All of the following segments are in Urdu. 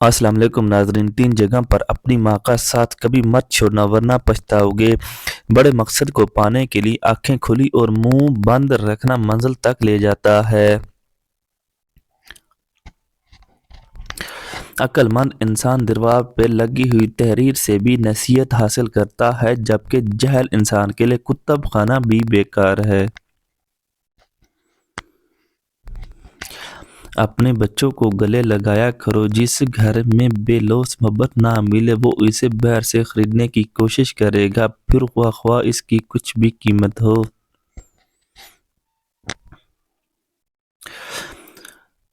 السلام علیکم ناظرین، 3 جگہ پر اپنی ماں کا ساتھ کبھی مت چھوڑنا ورنہ پچھتاؤ گے۔ بڑے مقصد کو پانے کے لیے آنکھیں کھلی اور منہ بند رکھنا منزل تک لے جاتا ہے۔ عقل مند انسان دیوار پہ لگی ہوئی تحریر سے بھی نصیحت حاصل کرتا ہے، جبکہ جاہل انسان کے لیے کتب خانہ بھی بیکار ہے۔ اپنے بچوں کو گلے لگایا کرو، جس گھر میں بے لوث محبت نہ ملے وہ اسے باہر سے خریدنے کی کوشش کرے گا، پھر خواہ اس کی کچھ بھی قیمت ہو۔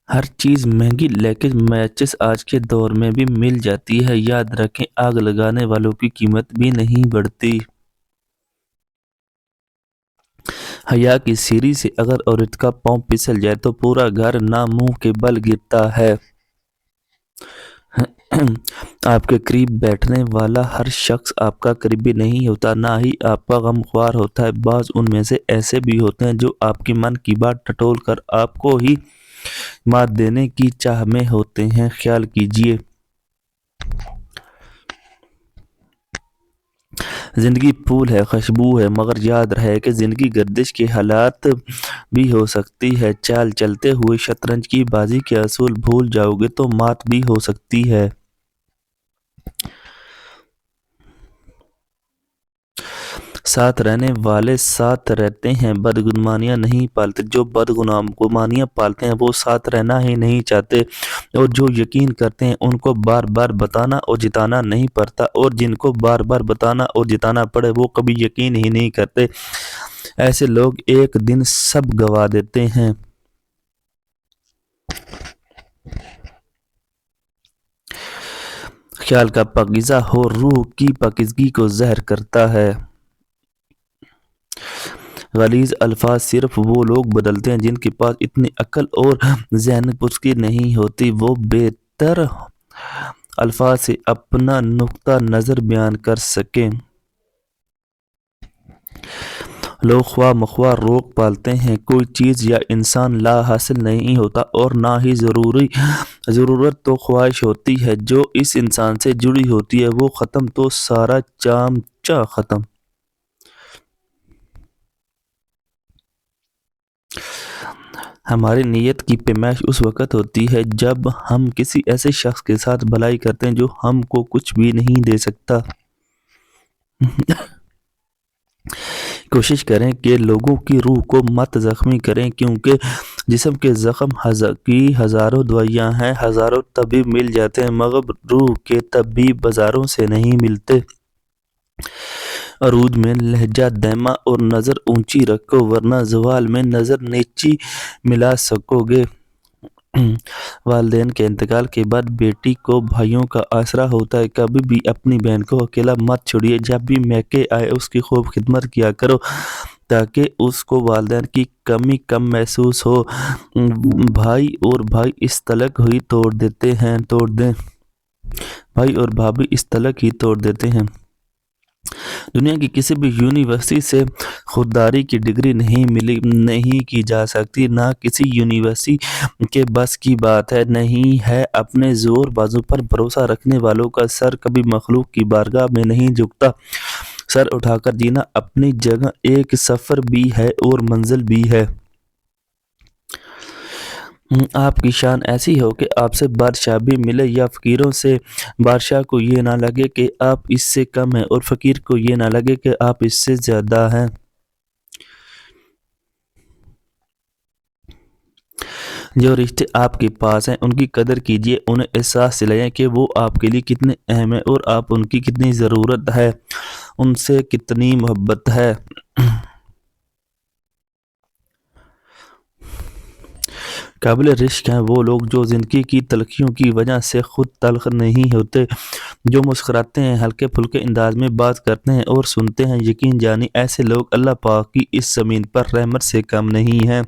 ہر چیز مہنگی لیکن میچس آج کے دور میں بھی مل جاتی ہے، یاد رکھیں آگ لگانے والوں کی قیمت بھی نہیں بڑھتی۔ حیا کی سیڑھی سے اگر عورت کا پاؤں پھسل جائے تو پورا گھر نہ منہ کے بل گرتا ہے۔ آپ کے قریب بیٹھنے والا ہر شخص آپ کا قریبی نہیں ہوتا، نہ ہی آپ کا غمخوار ہوتا ہے۔ بعض ان میں سے ایسے بھی ہوتے ہیں جو آپ کے من کی بات ٹٹول کر آپ کو ہی مات دینے کی چاہ میں ہوتے ہیں۔ خیال کیجئے، زندگی پھول ہے، خوشبو ہے، مگر یاد رہے کہ زندگی گردش کے حالات بھی ہو سکتی ہے۔ چال چلتے ہوئے شطرنج کی بازی کے اصول بھول جاؤ گے تو مات بھی ہو سکتی ہے۔ ساتھ رہنے والے ساتھ رہتے ہیں، بدگمانیاں نہیں پالتے۔ جو بدگمانیاں پالتے ہیں وہ ساتھ رہنا ہی نہیں چاہتے، اور جو یقین کرتے ہیں ان کو بار بار بتانا اور جتانا نہیں پڑتا، اور جن کو بار بار بتانا اور جتانا پڑے وہ کبھی یقین ہی نہیں کرتے۔ ایسے لوگ ایک دن سب گوا دیتے ہیں۔ خیال کا پاکیزہ ہو روح کی پاکیزگی کو ظاہر کرتا ہے۔ غلیظ الفاظ صرف وہ لوگ بدلتے ہیں جن کے پاس اتنی عقل اور ذہن پُختگی نہیں ہوتی، وہ بہتر الفاظ سے اپنا نقطہ نظر بیان کر سکیں۔ لوگ خواہ مخواہ روک پالتے ہیں، کوئی چیز یا انسان لا حاصل نہیں ہوتا، اور نہ ہی ضرورت تو خواہش ہوتی ہے۔ جو اس انسان سے جڑی ہوتی ہے وہ ختم تو سارا چامچہ ختم۔ ہماری نیت کی پیمائش اس وقت ہوتی ہے جب ہم کسی ایسے شخص کے ساتھ بھلائی کرتے ہیں جو ہم کو کچھ بھی نہیں دے سکتا۔ کوشش کریں کہ لوگوں کی روح کو مت زخمی کریں، کیونکہ جسم کے زخم کی ہزاروں دوائیاں ہیں، ہزاروں طبیب مل جاتے ہیں، مگر روح کے طبیب بازاروں سے نہیں ملتے۔ عروج میں لہجہ دائما اور نظر اونچی رکھو، ورنہ زوال میں نظر نیچی ملا سکو گے۔ والدین کے انتقال کے بعد بیٹی کو بھائیوں کا آسرا ہوتا ہے۔ کبھی بھی اپنی بہن کو اکیلا مت چھوڑیے، جب بھی میکے آئے اس کی خوب خدمت کیا کرو تاکہ اس کو والدین کی کمی کم محسوس ہو۔ بھائی اور بھائی اس تلک ہی توڑ دیتے ہیں۔ دنیا کی کسی بھی یونیورسٹی سے خودداری کی ڈگری نہیں کی جا سکتی، نہ کسی یونیورسٹی کے بس کی بات ہے۔ نہیں ہے اپنے زور بازو پر بھروسہ رکھنے والوں کا سر کبھی مخلوق کی بارگاہ میں نہیں جھکتا۔ سر اٹھا کر جینا اپنی جگہ ایک سفر بھی ہے اور منزل بھی ہے۔ آپ کی شان ایسی ہو کہ آپ سے بادشاہ بھی ملے، یا فقیروں سے بادشاہ کو یہ نہ لگے کہ آپ اس سے کم ہیں، اور فقیر کو یہ نہ لگے کہ آپ اس سے زیادہ ہیں۔ جو رشتے آپ کے پاس ہیں ان کی قدر کیجئے، انہیں احساس دلائیں کہ وہ آپ کے لیے کتنے اہم ہیں اور آپ ان کی کتنی ضرورت ہے، ان سے کتنی محبت ہے۔ قابل رشک ہیں وہ لوگ جو زندگی کی تلخیوں کی وجہ سے خود تلخ نہیں ہوتے، جو مسکراتے ہیں، ہلکے پھلکے انداز میں بات کرتے ہیں اور سنتے ہیں۔ یقین جانیں ایسے لوگ اللہ پاک کی اس زمین پر رحمت سے کم نہیں ہیں۔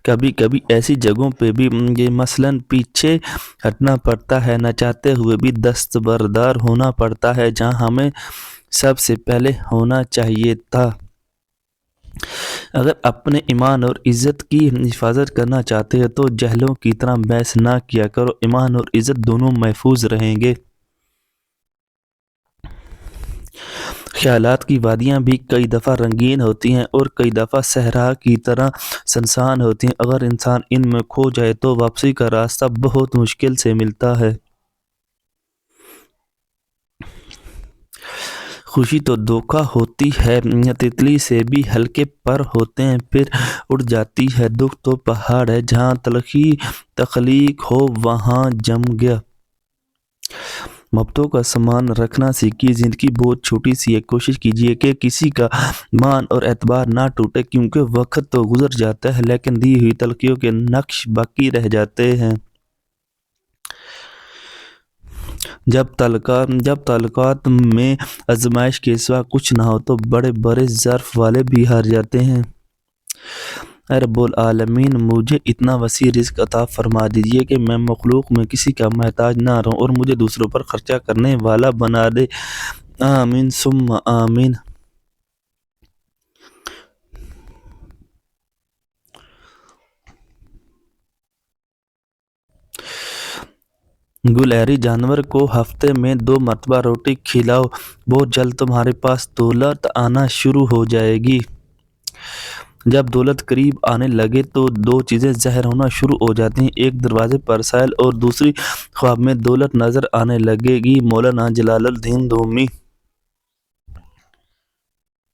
کبھی کبھی ایسی جگہوں پہ بھی مثلاً پیچھے ہٹنا پڑتا ہے، نہ چاہتے ہوئے بھی دستبردار ہونا پڑتا ہے، جہاں ہمیں سب سے پہلے ہونا چاہیے تھا۔ اگر اپنے ایمان اور عزت کی حفاظت کرنا چاہتے ہو تو جہلوں کی طرح بحث نہ کیا کرو، ایمان اور عزت دونوں محفوظ رہیں گے۔ خیالات کی وادیاں بھی کئی دفعہ رنگین ہوتی ہیں اور کئی دفعہ صحرا کی طرح سنسان ہوتی ہیں، اگر انسان ان میں کھو جائے تو واپسی کا راستہ بہت مشکل سے ملتا ہے۔ خوشی تو دھوکہ ہوتی ہے، تتلی سے بھی ہلکے پر ہوتے ہیں پھر اڑ جاتی ہے، دکھ تو پہاڑ ہے، جہاں تلخی تخلیق ہو وہاں جم گیا۔ محبتوں کا سامان رکھنا سیکھیے، زندگی بہت چھوٹی سی ہے، کوشش کیجیے کہ کسی کا مان اور اعتبار نہ ٹوٹے، کیونکہ وقت تو گزر جاتا ہے لیکن دی ہوئی تلخیوں کے نقش باقی رہ جاتے ہیں۔ جب تعلقات میں آزمائش کے سوا کچھ نہ ہو تو بڑے بڑے ظرف والے بھی ہار جاتے ہیں۔ اے رب العالمین، مجھے اتنا وسیع رزق عطا فرما دیجیے کہ میں مخلوق میں کسی کا محتاج نہ رہوں اور مجھے دوسروں پر خرچہ کرنے والا بنا دے، آمین ثم آمین۔ گلہری جانور کو ہفتے میں 2 مرتبہ روٹی کھلاؤ، بہت جلد تمہارے پاس دولت آنا شروع ہو جائے گی۔ جب دولت قریب آنے لگے تو 2 چیزیں ظاہر ہونا شروع ہو جاتی ہیں، ایک دروازے پر سائل اور دوسری خواب میں دولت نظر آنے لگے گی۔ مولانا جلال الدین رومی۔